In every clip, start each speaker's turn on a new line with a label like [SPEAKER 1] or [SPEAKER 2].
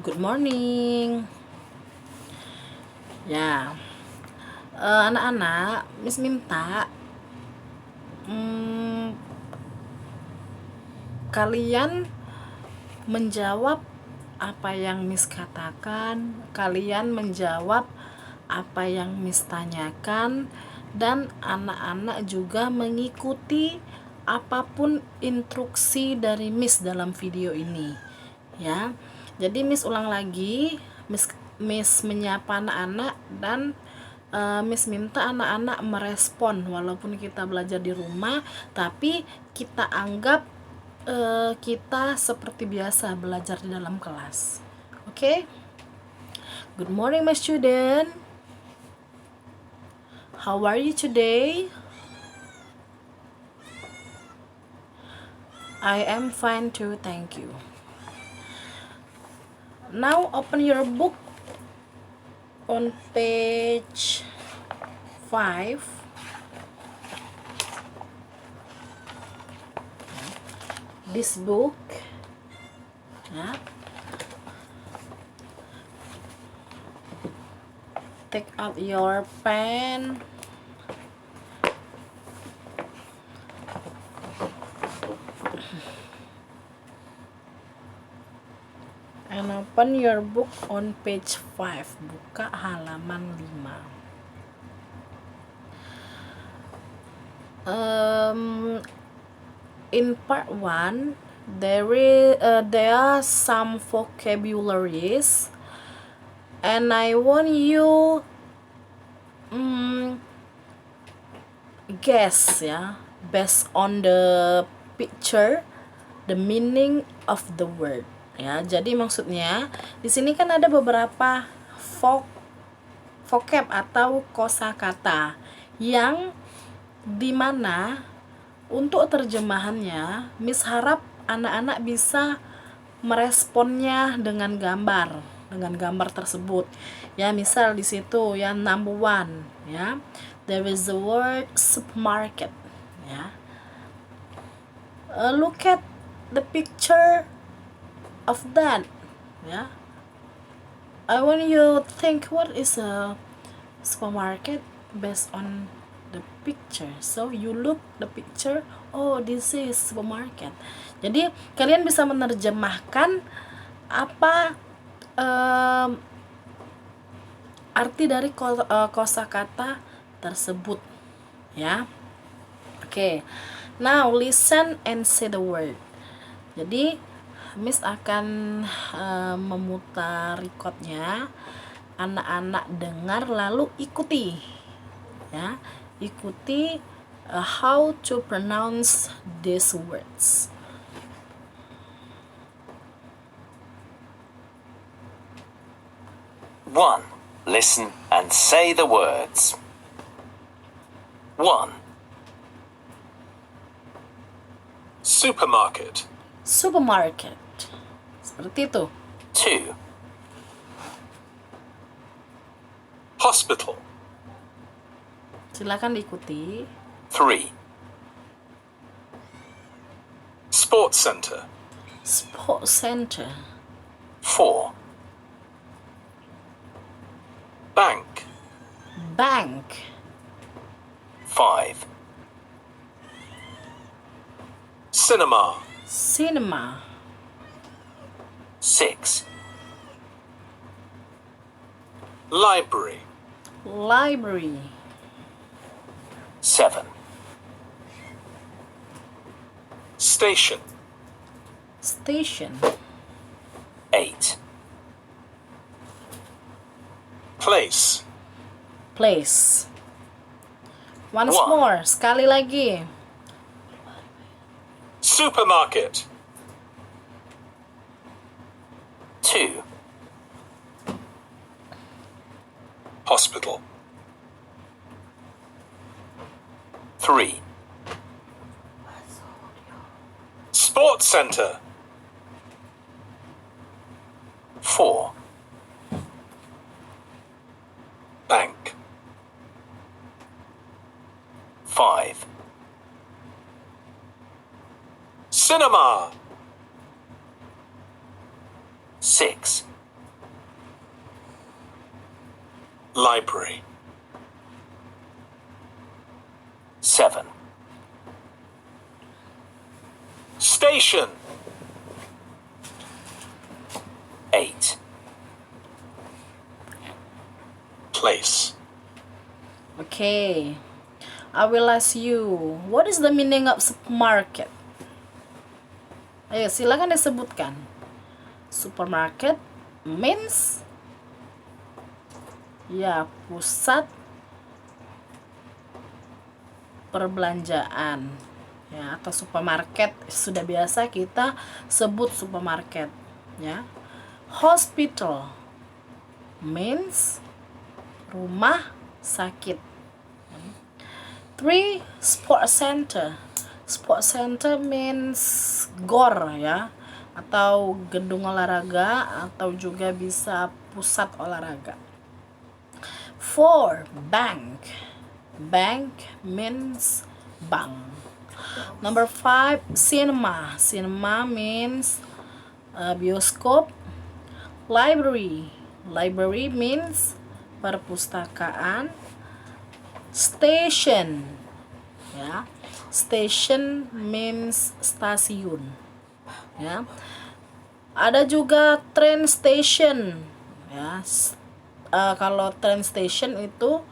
[SPEAKER 1] Good morning. Ya, anak-anak, Miss minta kalian menjawab apa yang Miss katakan, kalian menjawab apa yang Miss tanyakan, dan anak-anak juga mengikuti apapun instruksi dari Miss dalam video ini. Ya, jadi Miss ulang lagi, Miss menyapa anak-anak dan Miss minta anak-anak merespon walaupun kita belajar di rumah, tapi kita anggap kita seperti biasa belajar di dalam kelas. Oke? Good morning, my student. How are you today? I am fine too, thank you. Now open your book on page 5. This book, ya. Take out your pen. And open your book on page 5. Buka halaman 5. In part 1, there are some vocabularies, and I want you guess, ya, based on the picture, the meaning of the word. Ya, jadi maksudnya di sini kan ada beberapa vocab atau kosakata yang dimana untuk terjemahannya Miss harap anak-anak bisa meresponnya dengan gambar tersebut. Ya, misal di situ yang number 1, ya, there is the word supermarket. Ya, look at the picture of that. Ya, I want you think what is a supermarket based on the picture. So you look the picture, oh, this is supermarket. Jadi kalian bisa menerjemahkan apa arti dari kosakata tersebut, ya. Oke. Now listen and say the word. Jadi Miss akan memutar recordnya, anak-anak dengar lalu ikuti, ya. Ikuti how to pronounce these words.
[SPEAKER 2] One. Listen and say the words. 1. Supermarket.
[SPEAKER 1] Supermarket. Seperti itu.
[SPEAKER 2] 2. Hospital.
[SPEAKER 1] Silakan diikuti.
[SPEAKER 2] 3. Sports center.
[SPEAKER 1] Sports center.
[SPEAKER 2] 4. Bank.
[SPEAKER 1] Bank.
[SPEAKER 2] 5. Cinema.
[SPEAKER 1] Cinema.
[SPEAKER 2] 6. Library.
[SPEAKER 1] Library.
[SPEAKER 2] 7. Station.
[SPEAKER 1] Station.
[SPEAKER 2] 8. Place.
[SPEAKER 1] Place. Once
[SPEAKER 2] One.
[SPEAKER 1] more, sekali lagi.
[SPEAKER 2] Supermarket. 2. Hospital. 3. Sports center. 4. Bank. 5. Cinema. 6.
[SPEAKER 3] library,
[SPEAKER 2] 7,
[SPEAKER 3] station,
[SPEAKER 2] 8,
[SPEAKER 3] place,
[SPEAKER 1] Okay, I will ask you, what is the meaning of supermarket? Ayo, silakan disebutkan. Supermarket means ya pusat perbelanjaan ya, atau supermarket sudah biasa kita sebut supermarket ya. Hospital means rumah sakit. 3. Sport center. Sport center means gor ya, atau gedung olahraga, atau juga bisa pusat olahraga. 4. Bank. Bank means bank. Number 5. Cinema. Cinema means bioskop. Library. Library means perpustakaan. Station ya, station means stasiun ya. Ada juga train station ya. Kalau train station itu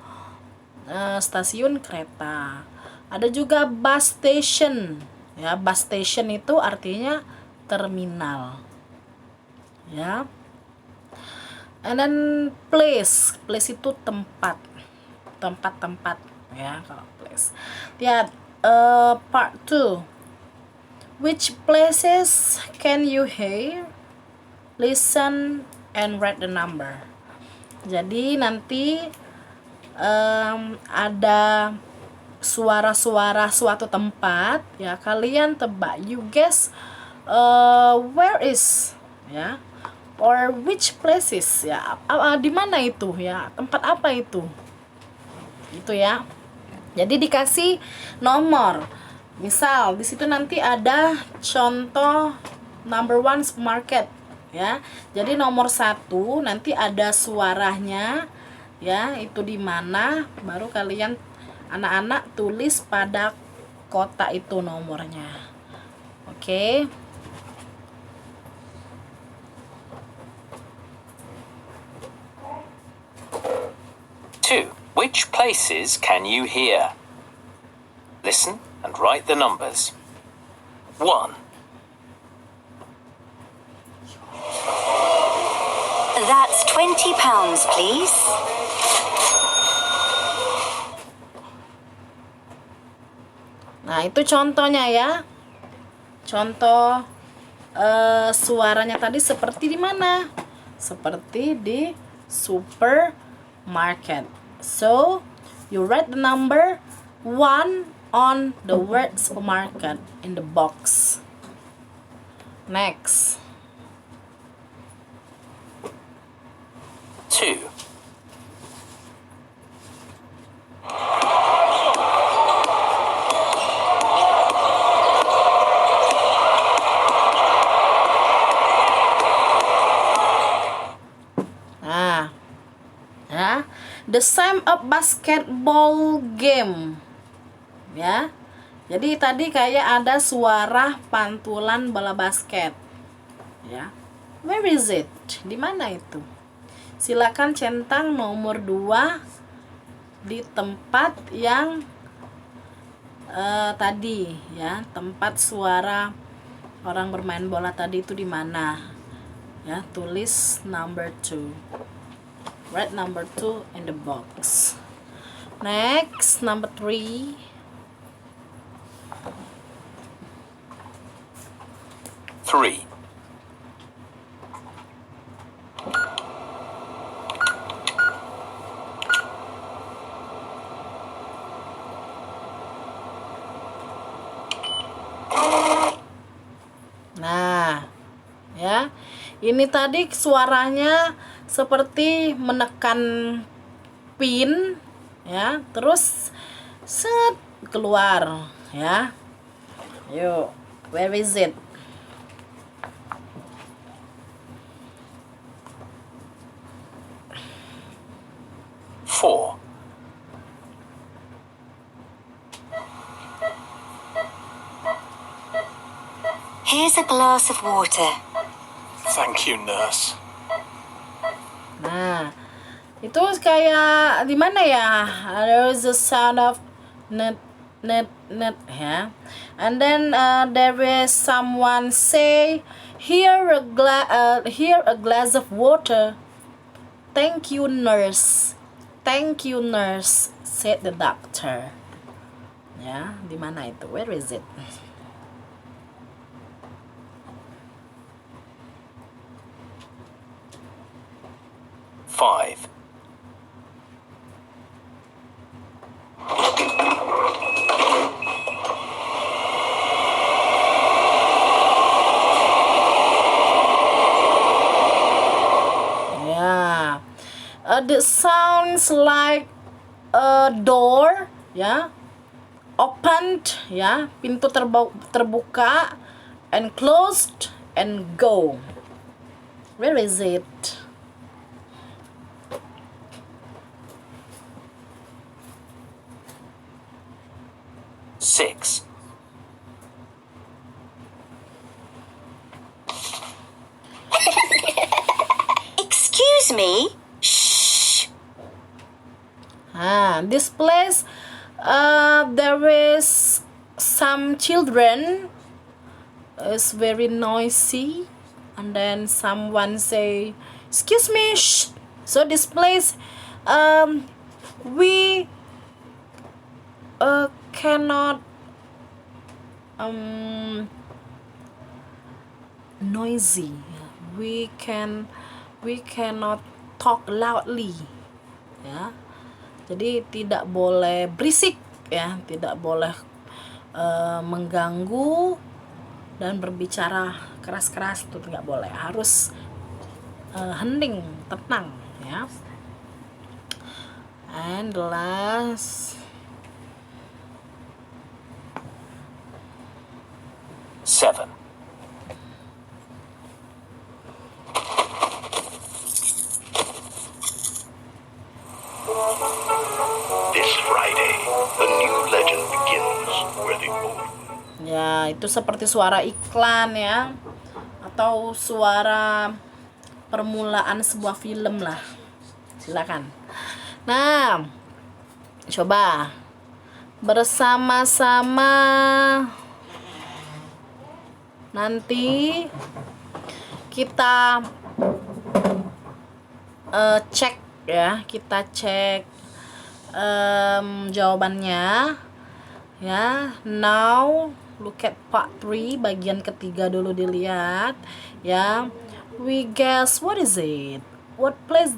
[SPEAKER 1] stasiun kereta. Ada juga bus station ya. Bus station itu artinya terminal ya. And then place. Place itu tempat ya, kalau place. Lihat part 2. Which places can you hear, listen, and write the number? Jadi nanti ada suara-suara suatu tempat ya, kalian tebak, you guess where is ya, or which places ya, di mana itu ya, tempat apa itu ya. Jadi dikasih nomor. Misal di situ nanti ada contoh number 1 supermarket ya. Jadi nomor 1 nanti ada suaranya ya, itu di mana, baru kalian anak-anak tulis pada kotak itu nomornya. Oke.
[SPEAKER 2] Two. Which places can you hear? Listen and write the numbers. 1,
[SPEAKER 4] That's £20, please.
[SPEAKER 1] Nah, itu contohnya ya. Contoh suaranya tadi seperti di mana? Seperti di supermarket. So, you write the number 1 on the word supermarket in the box. Next.
[SPEAKER 2] 2,
[SPEAKER 1] Nah, ya, the same of basketball game, ya. Jadi tadi kayak ada suara pantulan bola basket, ya. Where is it? Di mana itu? Silakan centang nomor 2 di tempat yang tadi, ya. Tempat suara orang bermain bola tadi itu di mana? Ya, tulis number 2. Write number 2 in the box. Next, number 3.
[SPEAKER 2] Three,
[SPEAKER 1] Nah, ya. Ini tadi suaranya seperti menekan pin, ya. Terus set keluar, ya. Yuk, where is it?
[SPEAKER 2] 4.
[SPEAKER 4] Here's a glass of water.
[SPEAKER 3] Thank you, nurse.
[SPEAKER 1] Nah, itu kayak di mana ya? There's a sound of net ya. And then there is someone say, here a glass of water. Thank you, nurse. Thank you, nurse, said the doctor. Ya, di mana itu? Where is it?
[SPEAKER 2] Five.
[SPEAKER 1] Yeah. It sounds like a door, ya. Opened, ya. Pintu terbuka and closed and go. Where is it?
[SPEAKER 2] Six.
[SPEAKER 4] Excuse me? Shh.
[SPEAKER 1] This place, there is some children. It's very noisy, and then someone say, "Excuse me." Shh. So this place, we cannot noisy. We cannot talk loudly, ya. Jadi tidak boleh berisik, ya, tidak boleh mengganggu dan berbicara keras-keras, itu nggak boleh. Harus hening, tenang, ya. And the last
[SPEAKER 2] 7.
[SPEAKER 3] This Friday, a new legend begins where the old...
[SPEAKER 1] ya, itu seperti suara iklan, ya, atau suara permulaan sebuah film lah. Silakan. Nah, coba bersama-sama nanti kita cek, ya, kita cek jawabannya, ya. Now look at part 3, bagian ketiga dulu dilihat, ya. We guess what is it? What place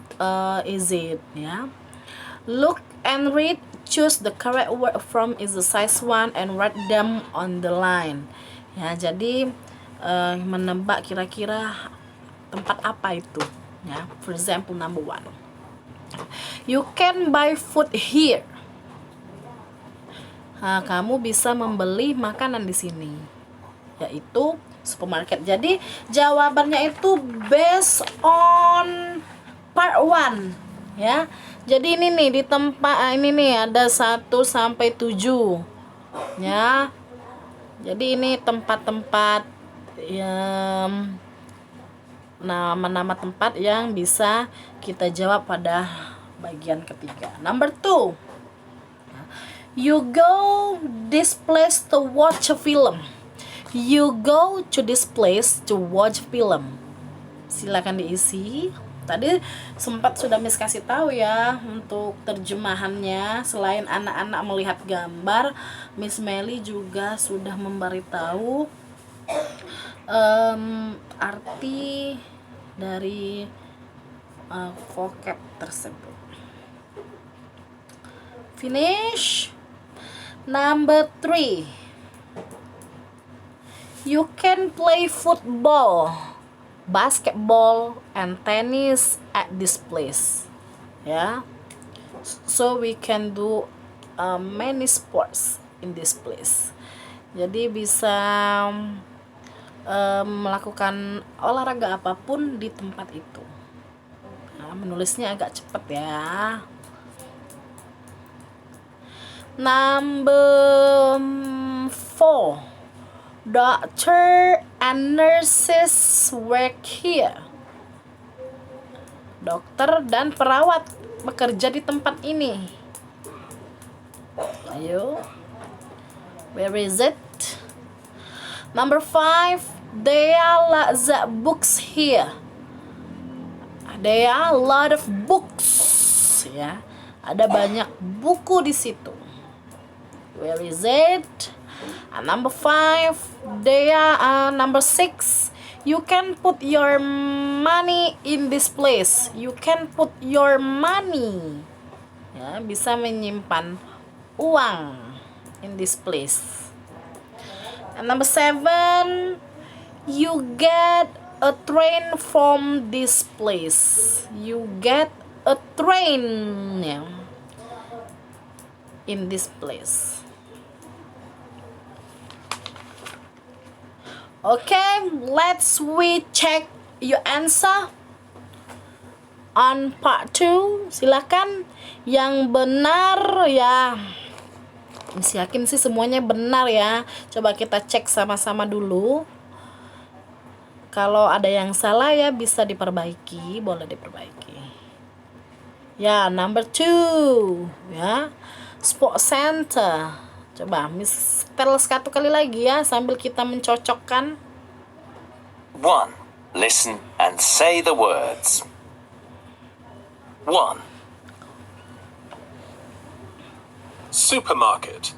[SPEAKER 1] is it, ya? Look and read, choose the correct word from exercise 1 and write them on the line. Ya, jadi menebak kira-kira tempat apa itu, ya. For example, number 1. You can buy food here. Kamu bisa membeli makanan di sini, yaitu supermarket. Jadi jawabannya itu based on part 1, ya. Jadi ini nih di tempat ini nih ada 1 sampai 7, ya. Jadi ini tempat-tempat yang nama-nama tempat yang bisa kita jawab pada bagian ketiga. Number 2. You go this place to watch a film. You go to this place to watch film. Silakan diisi. Tadi sempat sudah Miss kasih tahu, ya, untuk terjemahannya. Selain anak-anak melihat gambar, Miss Melly juga sudah memberitahu arti dari vocab tersebut. Finish. Number 3. You can play football, basketball, and tennis at this place, ya. So we can do many sports in this place. Jadi bisa melakukan olahraga apapun di tempat itu. Nah, menulisnya agak cepat, ya. Number 4. Doctor and nurses work here. Dokter dan perawat bekerja di tempat ini. Ayo. Where is it? Number 5. There are lots of books here. There are a lot of books. Ya. Ada banyak buku di situ. Where is it? And number 5, number 6, you can put your money in this place. You can put your money. Ya, bisa menyimpan uang in this place. And number 7, you get a train from this place. You get a train, ya, in this place. Okay, we check your answer on part 2. Silakan yang benar ya. Mesti yakin sih semuanya benar ya. Coba kita cek sama-sama dulu. Kalau ada yang salah ya bisa diperbaiki, boleh diperbaiki. Ya, number 2 ya. Sport center. Coba Miss tel satu kali lagi ya sambil kita mencocokkan.
[SPEAKER 2] 1. Listen and say the words. 1.
[SPEAKER 3] Supermarket.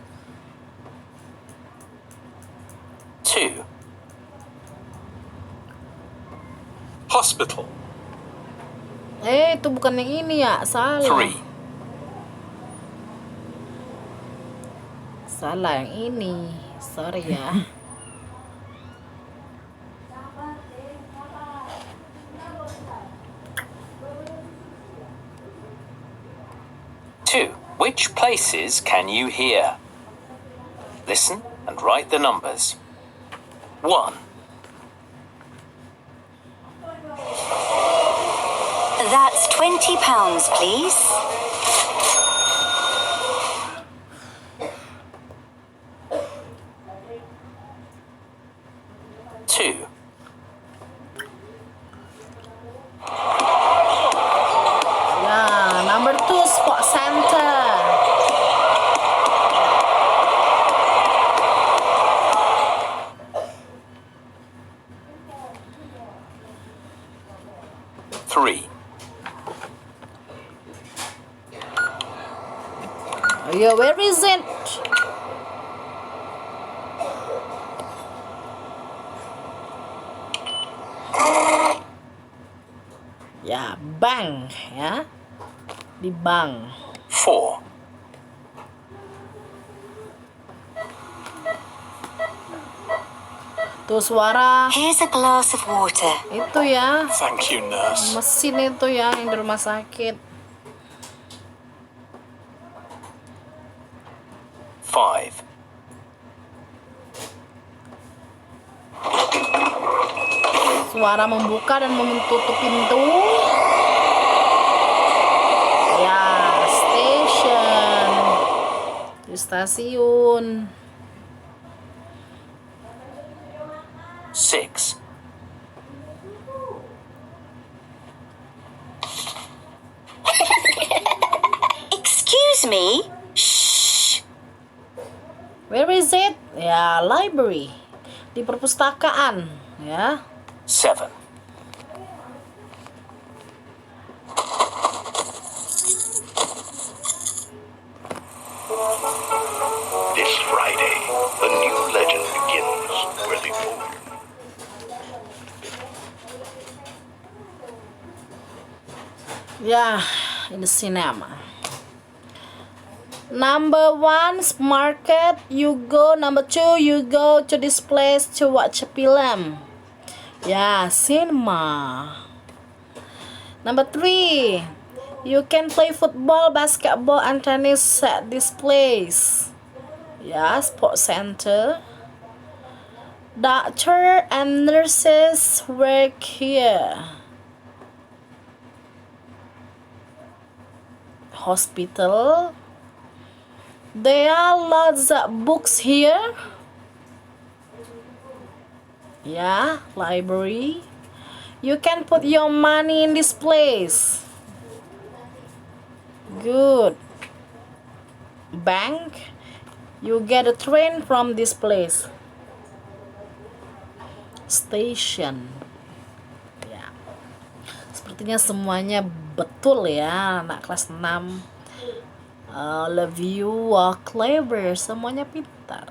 [SPEAKER 2] 2.
[SPEAKER 3] Hospital.
[SPEAKER 1] Itu bukan yang ini ya, salah.
[SPEAKER 2] 3.
[SPEAKER 1] Salah yang ini. Sorry ya.
[SPEAKER 2] Which places can you hear? Listen and write the numbers. 1.
[SPEAKER 4] That's £20, please.
[SPEAKER 2] 2.
[SPEAKER 1] Ya, number 2 sport center.
[SPEAKER 2] 3.
[SPEAKER 1] Yeah, where is it? Ya, bank ya. Di bank.
[SPEAKER 2] 4.
[SPEAKER 1] Tuh suara
[SPEAKER 4] Here's a glass of water.
[SPEAKER 1] itu ya.
[SPEAKER 3] Thank you, nurse.
[SPEAKER 1] Mesin itu ya yang di rumah sakit.
[SPEAKER 2] 5.
[SPEAKER 1] Suara membuka dan menutup pintu. Ya, station. Di stasiun.
[SPEAKER 2] 6.
[SPEAKER 4] Excuse me? Shh.
[SPEAKER 1] Where is it? Ya, library. Di perpustakaan, ya.
[SPEAKER 2] 7.
[SPEAKER 3] This Friday, a new legend begins where the old...
[SPEAKER 1] Ya, in the cinema. Number 1 market, you go. Number 2 you go to this place to watch a film. Ya, cinema. Number 3, you can play football, basketball, and tennis at this place. Ya, sport center. Doctor and nurses work here. Hospital. There are lots of books here. Yeah, library. You can put your money in this place. Good. Bank. You get a train from this place. Station. Ya. Sepertinya semuanya betul ya, anak kelas 6. All of you are clever, semuanya pintar.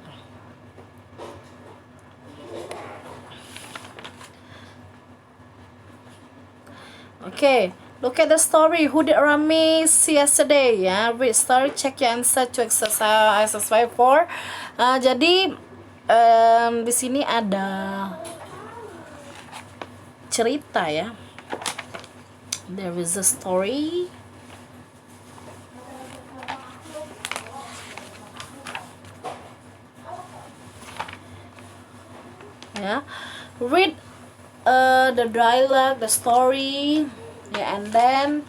[SPEAKER 1] Okay, look at the story. Who did Rami see yesterday? Ya, read story, check your answer to exercise 4. Jadi di sini ada cerita ya. There is a story. Ya, read the dialogue, the story, yeah, and then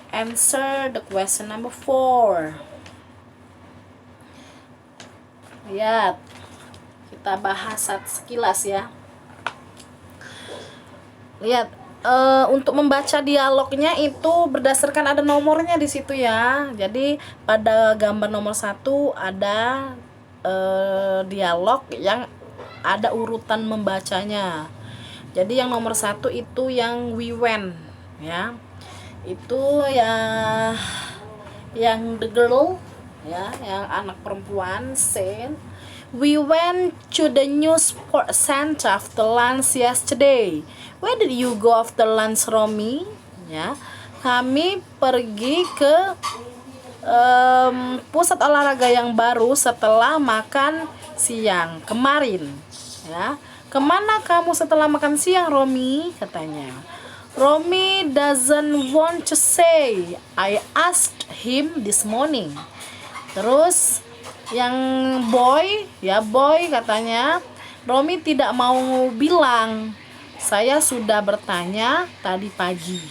[SPEAKER 1] answer the question number 4. Lihat, kita bahas sekilas ya. Lihat, untuk membaca dialognya itu berdasarkan ada nomornya di situ ya. Jadi pada gambar nomor 1 ada dialog yang ada urutan membacanya. Jadi yang nomor 1 itu yang we went ya. Itu ya yang the girl ya, yang anak perempuan said, "We went to the new sport center after lunch yesterday. Where did you go after lunch, Romi?" Ya. Kami pergi ke pusat olahraga yang baru setelah makan siang kemarin. Ya, kemana kamu setelah makan siang, Romi? Katanya. Romi doesn't want to say. I asked him this morning. Terus yang boy katanya, Romi tidak mau bilang. Saya sudah bertanya tadi pagi.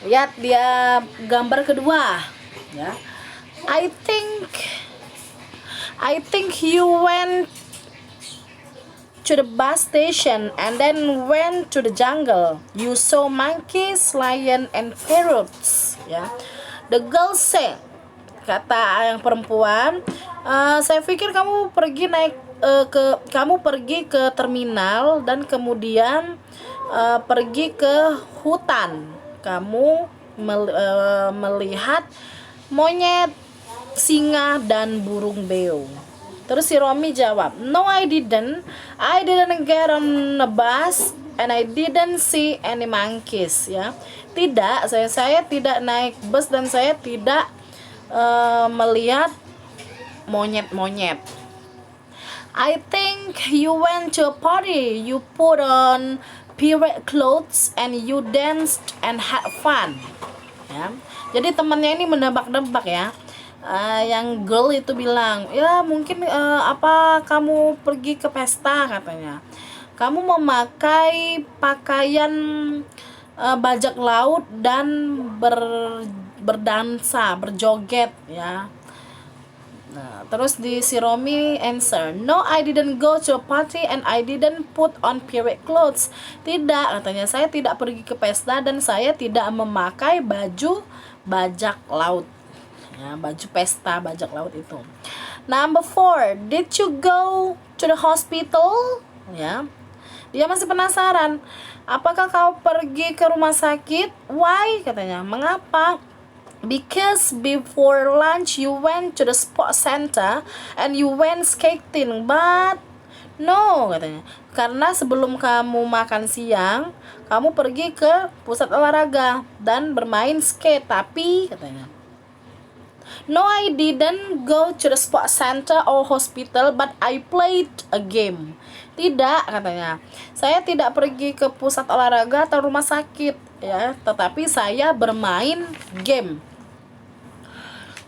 [SPEAKER 1] Lihat dia gambar kedua, ya. I think you went to the bus station and then went to the jungle. You saw monkeys, lion, and parrots. Ya, the girl said, kata yang perempuan, saya pikir kamu pergi ke terminal dan kemudian pergi ke hutan. Kamu melihat monyet, singa, dan burung beo. Terus si Romi jawab, "No, I didn't. I didn't get on a bus and I didn't see any monkeys." Ya, tidak, saya tidak naik bus dan saya tidak melihat monyet-monyet. I think you went to a party. You put on period clothes and you danced and had fun. Ya, jadi temannya ini menebak-nebak ya. Yang girl itu bilang, ya mungkin apa kamu pergi ke pesta, katanya. Kamu memakai pakaian bajak laut dan berdansa, berjoget ya. Nah, terus si Romi answer, "No, I didn't go to a party and I didn't put on period clothes." Tidak, katanya, saya tidak pergi ke pesta dan saya tidak memakai baju bajak laut. Ya, baju pesta bajak laut itu. Number 4, did you go to the hospital? Ya, dia masih penasaran. Apakah kau pergi ke rumah sakit? Why? Katanya. Mengapa? Because before lunch you went to the sport center and you went skating, but no, katanya. Karena sebelum kamu makan siang, kamu pergi ke pusat olahraga dan bermain skate, tapi katanya. No, I didn't go to the sport center or hospital, but I played a game. Tidak, katanya. Saya tidak pergi ke pusat olahraga atau rumah sakit, ya, tetapi saya bermain game.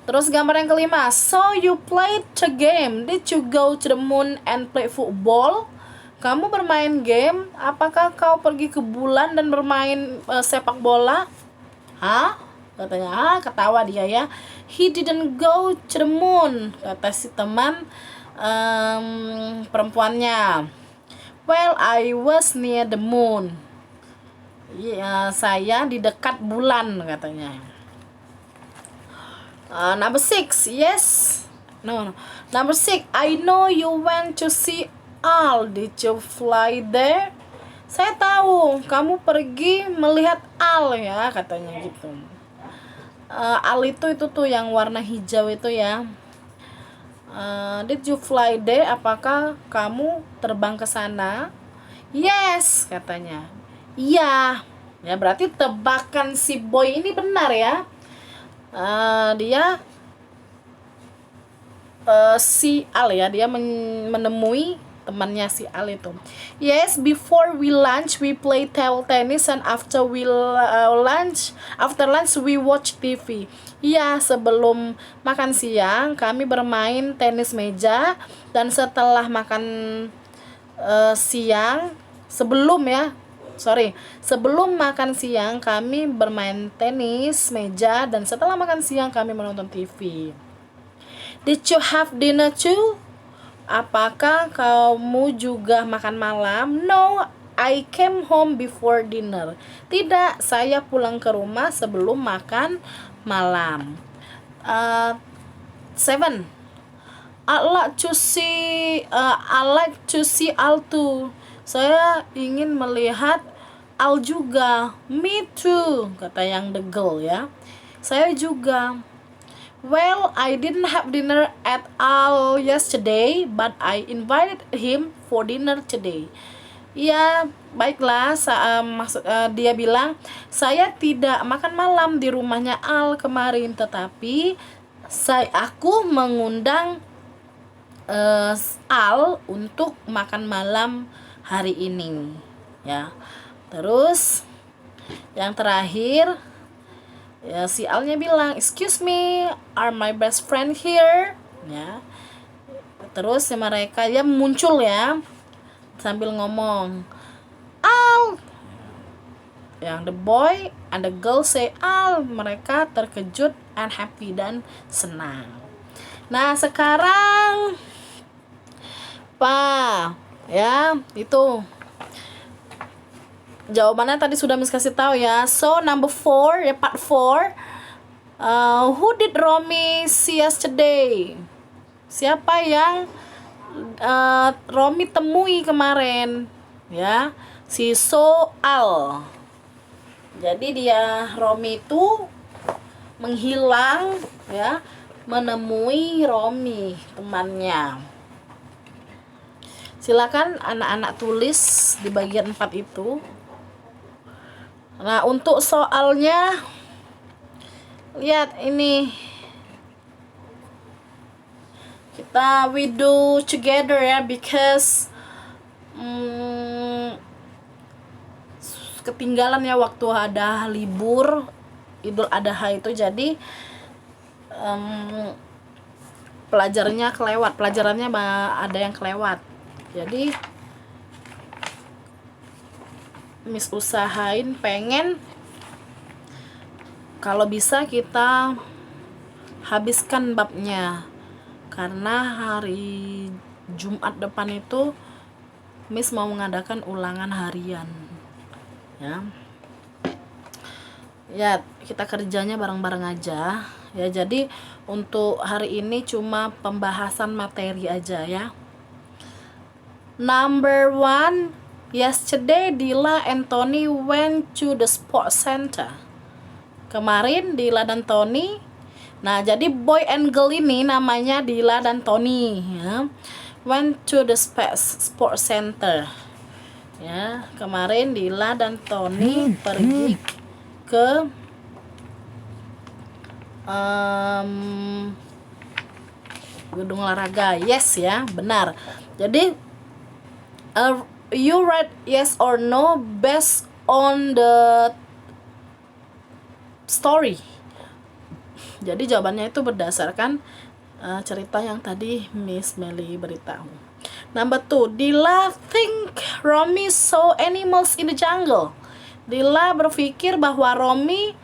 [SPEAKER 1] Terus gambar yang kelima. So you played a game. Did you go to the moon and play football? Kamu bermain game. Apakah kau pergi ke bulan dan bermain sepak bola? Hah? Katanya, ketawa dia ya. He didn't go to the moon, kata si teman perempuannya. Well, I was near the moon. Ya, saya di dekat bulan, katanya. Number 6, yes. No. Number 6, I know you went to see Al. Did you fly there? Saya tahu kamu pergi melihat Al ya, katanya gitu. Al itu tuh yang warna hijau itu ya. Did you fly there? Apakah kamu terbang ke sana? Yes, katanya. Iya. Ya berarti tebakan si boy ini benar ya. Dia si Al ya, dia menemui temannya si Al itu. Yes, before we lunch we play table tennis and after lunch we watch TV. Iya, sebelum makan siang kami bermain tenis meja dan setelah makan siang sebelum makan siang kami bermain tenis meja dan setelah makan siang kami menonton TV. Did you have dinner too? Apakah kamu juga makan malam? No, I came home before dinner. Tidak, saya pulang ke rumah sebelum makan malam. 7. I like to see Al too. Saya ingin melihat Al juga. Me too, kata yang the girl ya. Saya juga. Well, I didn't have dinner at all yesterday, but I invited him for dinner today. Ya, baiklah. Dia bilang, saya tidak makan malam di rumahnya Al kemarin, tetapi aku mengundang Al untuk makan malam hari ini. Ya, terus yang terakhir. Ya, si Alnya bilang, excuse me, are my best friend here? Ya. Terus mereka ya muncul ya sambil ngomong, Al. Yang the boy and the girl say Al. Mereka terkejut and happy dan senang. Nah, sekarang ya, itu jawabannya tadi sudah Miss kasih tahu ya. So number 4 ya, part 4. Who did Romy see yesterday? Siapa yang Romy temui kemarin? Ya, si Soal. Jadi Romy itu menghilang ya, menemui Romy temannya. Silakan anak-anak tulis di bagian 4 itu. Nah, untuk soalnya lihat ini. We do together ya, because ketinggalan ya waktu ada libur Idul Adha itu, jadi pelajarannya ada yang kelewat. Jadi Miss usahain pengen kalau bisa kita habiskan babnya, karena hari Jumat depan itu Miss mau mengadakan ulangan harian ya, kita kerjanya bareng-bareng aja ya. Jadi untuk hari ini cuma pembahasan materi aja ya. Number 1, yesterday Dila and Tony went to the sports center. Kemarin Dila dan Tony. Nah, jadi boy and girl ini namanya Dila dan Tony ya. Went to the sports center. Ya, kemarin Dila dan Tony pergi ke gedung olahraga. Yes ya, benar. Jadi you write yes or no based on the story. Jadi jawabannya itu berdasarkan cerita yang tadi Miss Melly beritahu. Number 2, Dila think Romy saw animals in the jungle. Dila berpikir bahwa Romy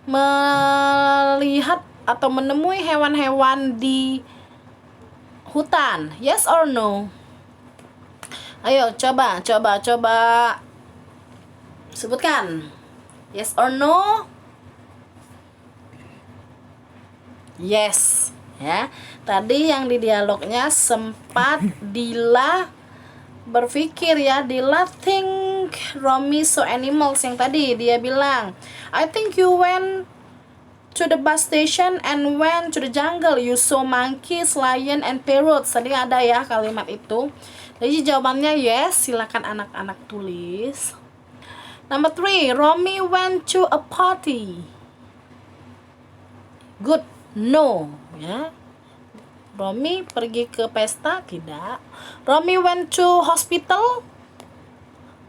[SPEAKER 1] melihat atau menemui hewan-hewan di hutan? Yes or no? Ayo coba sebutkan. Yes or no? Yes, ya. Tadi yang di dialognya sempat Dila berpikir ya, Dila think Romy saw animals, yang tadi dia bilang, I think you went to the bus station and went to the jungle, you saw monkeys, lion and parrots. Tadi ada ya kalimat itu. Jadi jawabannya yes, silakan anak-anak tulis. Number 3, Romy went to a party. Good, no, ya. Romy pergi ke pesta? Tidak. Romy went to hospital?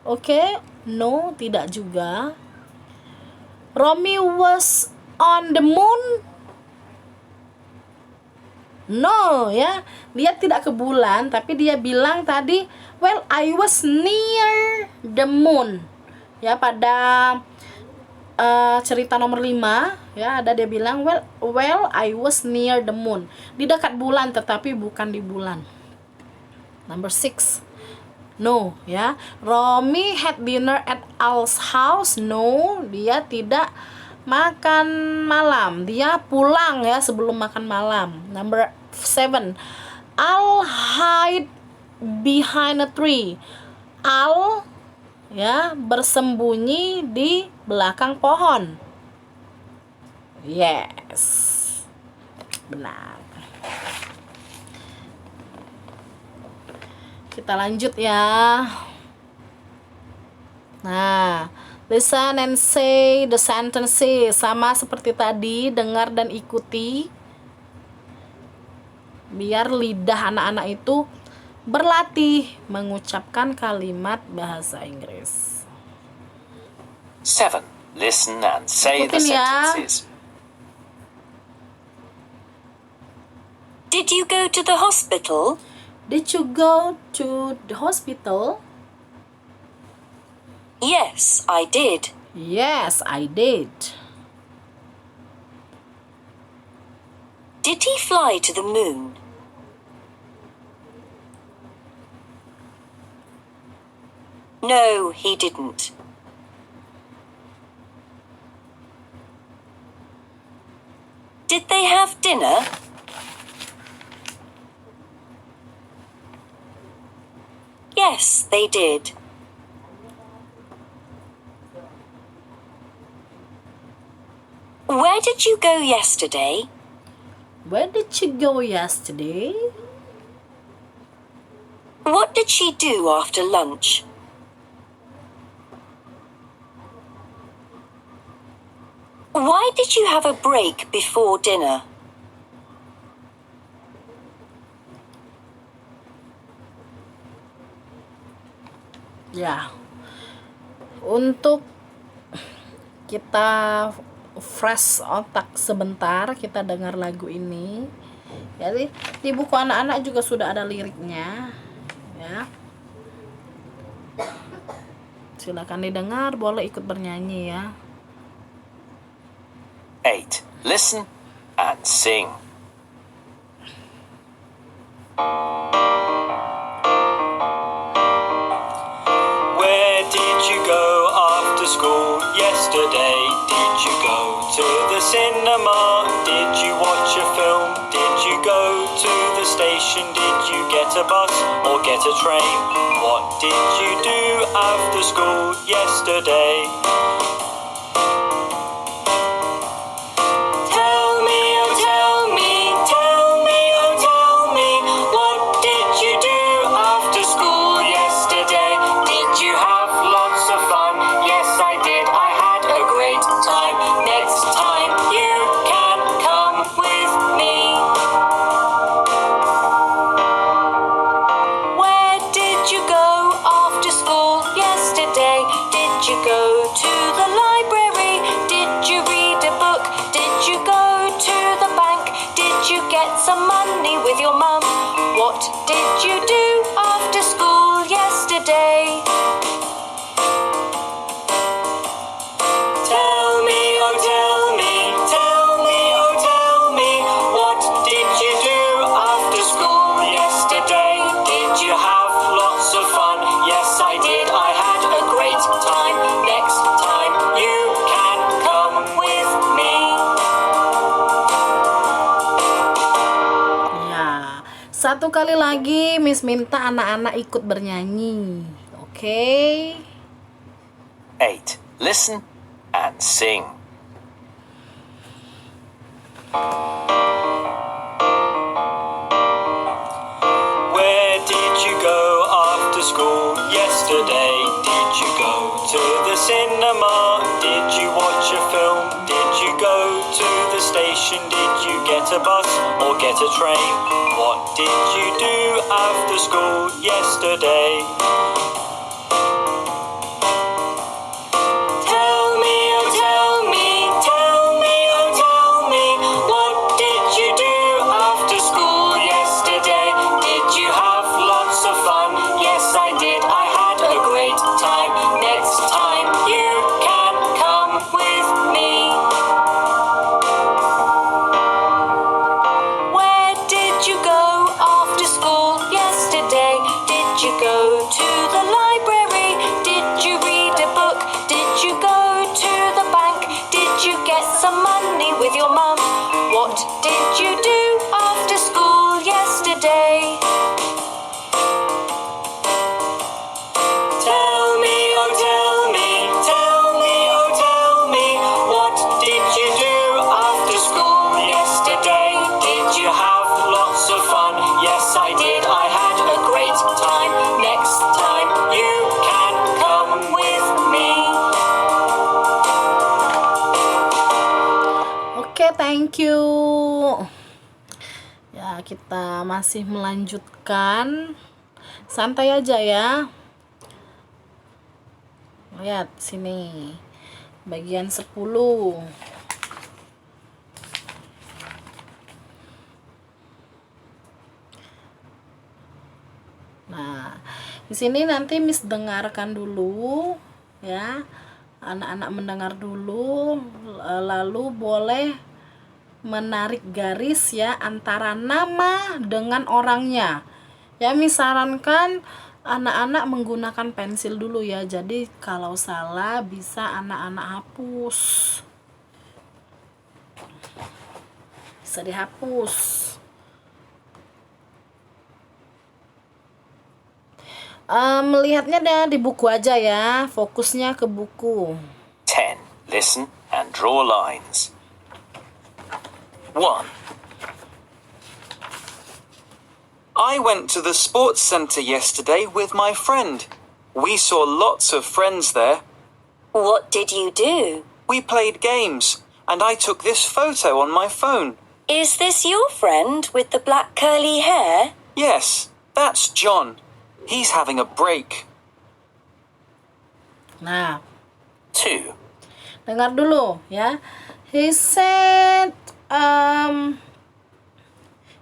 [SPEAKER 1] Oke, no, tidak juga. Romy was on the moon? No, ya. Dia tidak ke bulan, tapi dia bilang tadi, well, I was near the moon. Ya, pada cerita nomor 5 ya, ada dia bilang well I was near the moon, di dekat bulan tetapi bukan di bulan. Number 6, no, ya. Romy had dinner at Al's house. No, dia tidak makan malam, dia pulang ya sebelum makan malam. Number 7, Al hide behind a tree. Al ya bersembunyi di belakang pohon. Yes, benar. Kita lanjut ya. Nah, listen and say the sentences. Sama seperti tadi, dengar dan ikuti biar lidah anak-anak itu berlatih mengucapkan kalimat bahasa Inggris.
[SPEAKER 2] 7. Listen and say the
[SPEAKER 1] Ikutin ya.
[SPEAKER 2] sentences.
[SPEAKER 4] Did you go to the hospital?
[SPEAKER 1] Did you go to the hospital?
[SPEAKER 4] Yes, I did.
[SPEAKER 1] Yes, I did.
[SPEAKER 4] Did he fly to the moon? No, he didn't. Did they have dinner? Yes, they did. Where did you go yesterday?
[SPEAKER 1] Where did you go yesterday?
[SPEAKER 4] What did she do after lunch? Why did you have a break before dinner?
[SPEAKER 1] Ya, untuk kita fresh otak sebentar, kita dengar lagu ini. Jadi di buku anak-anak juga sudah ada liriknya, ya. Silakan didengar, boleh ikut bernyanyi ya.
[SPEAKER 2] 8. Listen and sing.
[SPEAKER 5] Where did you go after school yesterday? Did you go to the cinema? Did you watch a film? Did you go to the station? Did you get a bus or get a train? What did you do after school yesterday? Tell me, oh tell me, tell me, oh tell me, what did you do after school yesterday? Did you have lots of fun? Yes, I did. I had a great time. Next time you can come with me. Where did you go after school yesterday? Did you go to the library? Did you read a book? Did you go to the bank? Did you get some money with your mum? What did you do after school yesterday? Tell me, oh tell me,
[SPEAKER 1] Satu kali lagi Miss minta anak-anak ikut bernyanyi. Oke.
[SPEAKER 2] 8. Listen and sing.
[SPEAKER 5] Where did you go after school yesterday? Did you go to the cinema? Did you watch a film? Did you go to the station? Did you get a bus or get a train? What did you do after school yesterday? Tell me, oh tell me, tell me, oh tell me, what did you do after school yesterday? Did you have lots of fun? Yes, I did. I had a great time. Next time you can come with me. Where did you go after school yesterday? Did you go to the library? Did you read a book? Did you go to the bank? Did you get some money with your mum? What did you do after school yesterday? Tell me, oh tell me, tell me, oh tell me, what did you do after school yesterday? Did you have lots of fun? Yes, I did. I had a great time. Next time you can come with me.
[SPEAKER 1] Oke, thank you. Ya, kita masih melanjutkan. Santai aja ya. Lihat sini. Bagian 10. Nah, di sini nanti Miss dengarkan dulu ya. Anak-anak mendengar dulu, lalu boleh menarik garis ya antara nama dengan orangnya. Ya, Miss sarankan anak-anak menggunakan pensil dulu ya. Jadi kalau salah bisa anak-anak hapus. Bisa dihapus. Melihatnya di buku aja ya, fokusnya ke buku.
[SPEAKER 2] 10. Listen and draw lines. 1.
[SPEAKER 5] I went to the sports centre yesterday with my friend. We saw lots of friends there.
[SPEAKER 4] What did you do?
[SPEAKER 5] We played games, and I took this photo on my phone.
[SPEAKER 4] Is this your friend with the black curly hair?
[SPEAKER 5] Yes, that's John. He's having a break.
[SPEAKER 1] Nah,
[SPEAKER 2] 2.
[SPEAKER 1] dengar dulu ya. He said,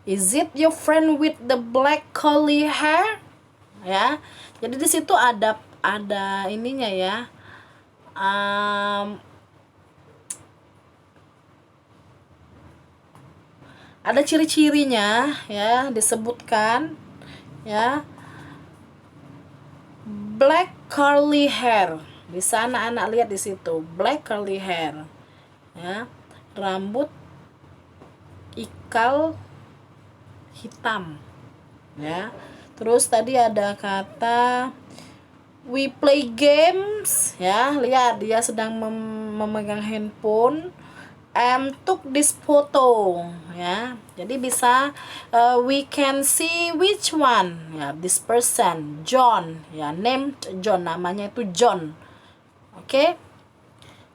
[SPEAKER 1] is it your friend with the black curly hair? Ya, jadi di situ ada ininya ya. Ada ciri-cirinya ya, disebutkan ya. Black curly hair. Bisa anak-anak lihat di situ, black curly hair. Ya. Rambut ikal hitam. Ya. Terus tadi ada kata we play games, ya. Lihat dia sedang memegang handphone. Took this photo, ya. Jadi bisa we can see which one, ya. This person, John, ya. Named John, namanya itu John. Oke.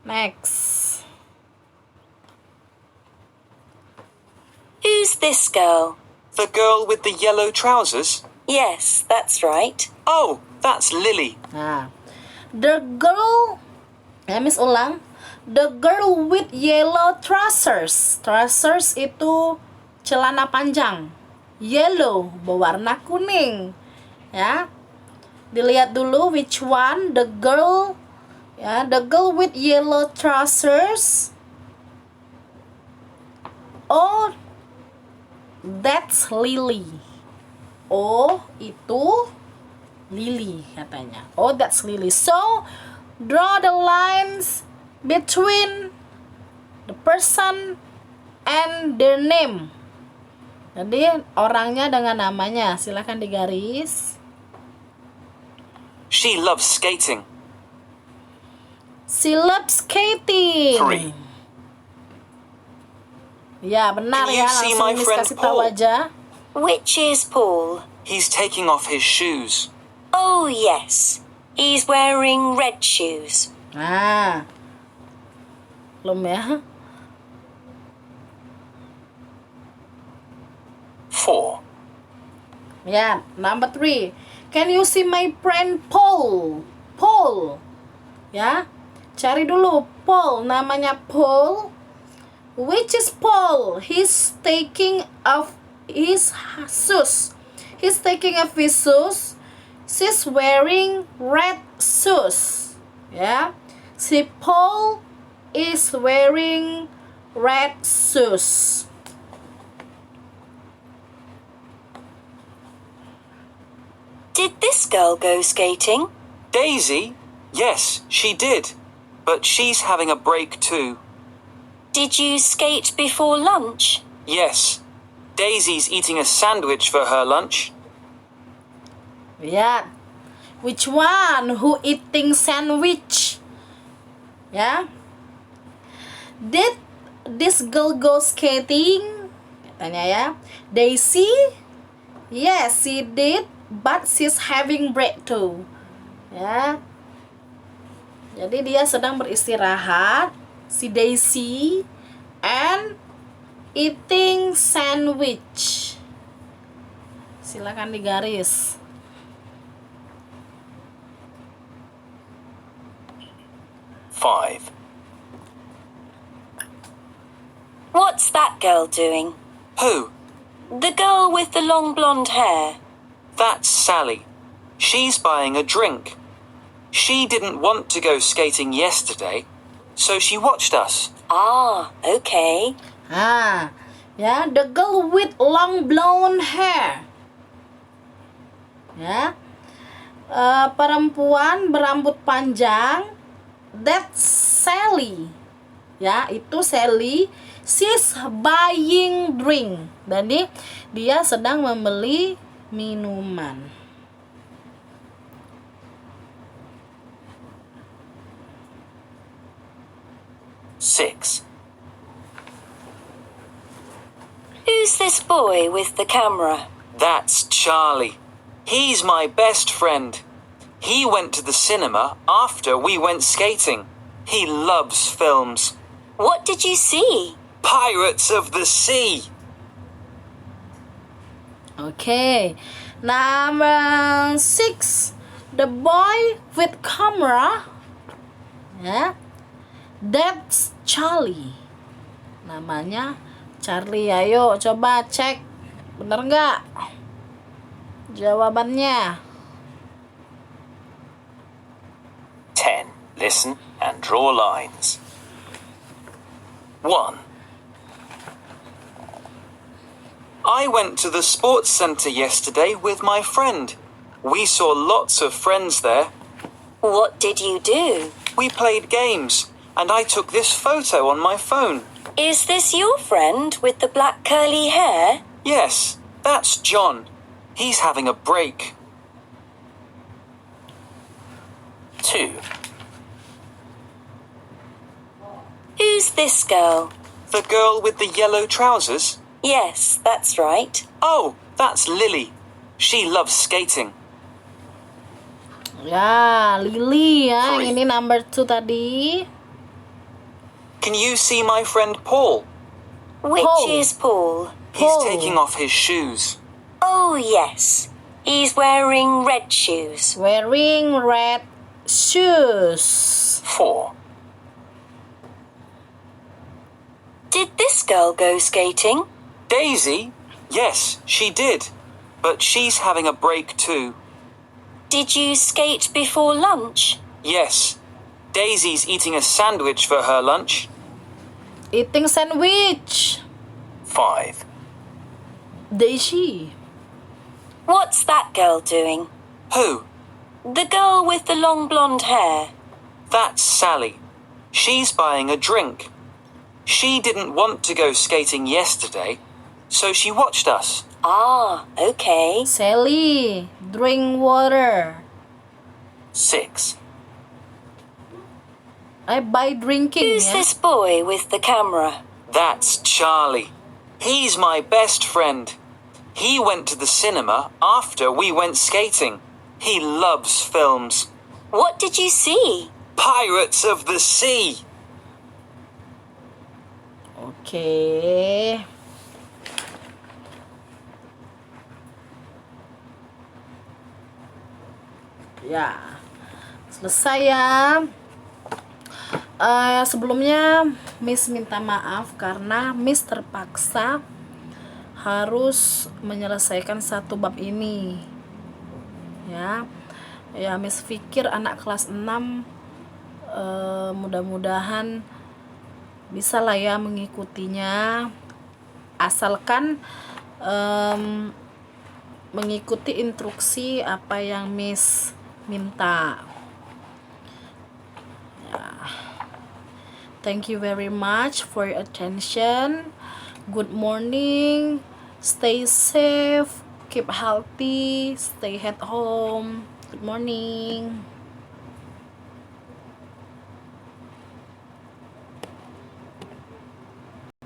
[SPEAKER 1] Next.
[SPEAKER 4] Who's this girl?
[SPEAKER 5] The girl with the yellow trousers?
[SPEAKER 4] Yes, that's right.
[SPEAKER 5] Oh, that's Lily.
[SPEAKER 1] Nah, the girl, ya Miss ulang. The girl with yellow trousers. Trousers itu celana panjang. Yellow berwarna kuning. Ya. Dilihat dulu which one, the girl, ya, the girl with yellow trousers. Oh, that's Lily. Oh, itu Lily katanya. Oh, that's Lily. So, draw the lines between the person and their name. Jadi orangnya dengan namanya. Silakan digaris.
[SPEAKER 5] She loves skating.
[SPEAKER 1] She loves skating.
[SPEAKER 2] 3.
[SPEAKER 1] Ya, benar
[SPEAKER 5] Can you
[SPEAKER 1] ya.
[SPEAKER 5] see
[SPEAKER 1] Langsung
[SPEAKER 5] my
[SPEAKER 1] Miss
[SPEAKER 5] friend
[SPEAKER 1] kasih tahu
[SPEAKER 5] Paul?
[SPEAKER 1] aja.
[SPEAKER 4] Which is Paul?
[SPEAKER 5] He's taking off his shoes.
[SPEAKER 4] Oh, yes. He's wearing red shoes.
[SPEAKER 1] Nah. Belum ya?
[SPEAKER 2] 4.
[SPEAKER 1] Ya, number 3. Can you see my friend Paul? Paul. Ya. Cari dulu Paul, namanya Paul. Which is Paul? He's taking off his shoes. He's taking off his shoes. She's wearing red shoes. Ya. Si Paul is wearing red shoes.
[SPEAKER 4] Did this girl go skating?
[SPEAKER 5] Daisy? Yes, she did. But she's having a break too.
[SPEAKER 4] Did you skate before lunch?
[SPEAKER 5] Yes. Daisy's eating a sandwich for her lunch.
[SPEAKER 1] Ya. Which one who eating sandwich? Ya. Did this girl go skating? Katanya ya. Daisy? Yes, she did, but she's having break too. Ya. Jadi dia sedang beristirahat, si Daisy, and eating sandwich. Silakan digaris.
[SPEAKER 2] 5.
[SPEAKER 4] What's that girl doing?
[SPEAKER 5] Who?
[SPEAKER 4] The girl with the long blonde hair.
[SPEAKER 5] That's Sally. She's buying a drink. She didn't want to go skating yesterday, so she watched us.
[SPEAKER 4] Ah, okay.
[SPEAKER 1] Ah, ya, the girl with long blonde hair. Ya, perempuan berambut panjang. That's Sally. Ya, itu Sally. She's buying drink. Jadi dia sedang membeli minuman.
[SPEAKER 2] Six.
[SPEAKER 4] Who's this boy with the camera?
[SPEAKER 5] That's Charlie. He's my best friend. He went to the cinema after we went skating. He loves films.
[SPEAKER 4] What did you see?
[SPEAKER 5] Pirates of the Sea.
[SPEAKER 1] Okay, number 6. The boy with camera. Ya, that's Charlie. Namanya Charlie. Ayo coba cek, bener nggak jawabannya?
[SPEAKER 2] 10. Listen and draw lines. 1.
[SPEAKER 5] I went to the sports centre yesterday with my friend. We saw lots of friends there.
[SPEAKER 4] What did you do?
[SPEAKER 5] We played games, and I took this photo on my phone.
[SPEAKER 4] Is this your friend with the black curly hair?
[SPEAKER 5] Yes, that's John. He's having a break.
[SPEAKER 2] 2.
[SPEAKER 4] Who's this girl?
[SPEAKER 5] The girl with the yellow trousers?
[SPEAKER 4] Yes, that's right.
[SPEAKER 5] Oh, that's Lily. She loves skating.
[SPEAKER 1] Ya, Lily ya.
[SPEAKER 2] Three.
[SPEAKER 1] Ini number 2 tadi.
[SPEAKER 5] Can you see my friend Paul?
[SPEAKER 4] Which
[SPEAKER 1] Paul.
[SPEAKER 4] is Paul?
[SPEAKER 5] He's
[SPEAKER 1] Paul.
[SPEAKER 5] taking off his shoes.
[SPEAKER 4] Oh, yes. He's wearing red shoes.
[SPEAKER 1] Wearing red shoes.
[SPEAKER 2] 4.
[SPEAKER 4] Did this girl go skating?
[SPEAKER 5] Daisy? Yes, she did. But she's having a break too.
[SPEAKER 4] Did you skate before lunch?
[SPEAKER 5] Yes. Daisy's eating a sandwich for her lunch.
[SPEAKER 1] Eating sandwich.
[SPEAKER 2] 5.
[SPEAKER 1] Daisy.
[SPEAKER 4] What's that girl doing?
[SPEAKER 5] Who?
[SPEAKER 4] The girl with the long blonde hair.
[SPEAKER 5] That's Sally. She's buying a drink. She didn't want to go skating yesterday, so she watched us.
[SPEAKER 4] Ah, okay.
[SPEAKER 1] Sally, drink water.
[SPEAKER 2] 6.
[SPEAKER 1] By drinking
[SPEAKER 4] Who's
[SPEAKER 1] ya.
[SPEAKER 4] this boy with the camera?
[SPEAKER 5] That's Charlie. He's my best friend. He went to the cinema after we went skating. He loves films.
[SPEAKER 4] What did you see?
[SPEAKER 5] Pirates of the Sea.
[SPEAKER 1] Oke. Ya, selesai ya. Sebelumnya Miss minta maaf karena Miss terpaksa harus menyelesaikan satu bab ini. Ya Miss pikir anak kelas 6 mudah-mudahan bisa lah ya mengikutinya, asalkan mengikuti instruksi apa yang Miss minta. Thank you very much for your attention. Good morning. Stay safe. Keep healthy. Stay at home. Good morning.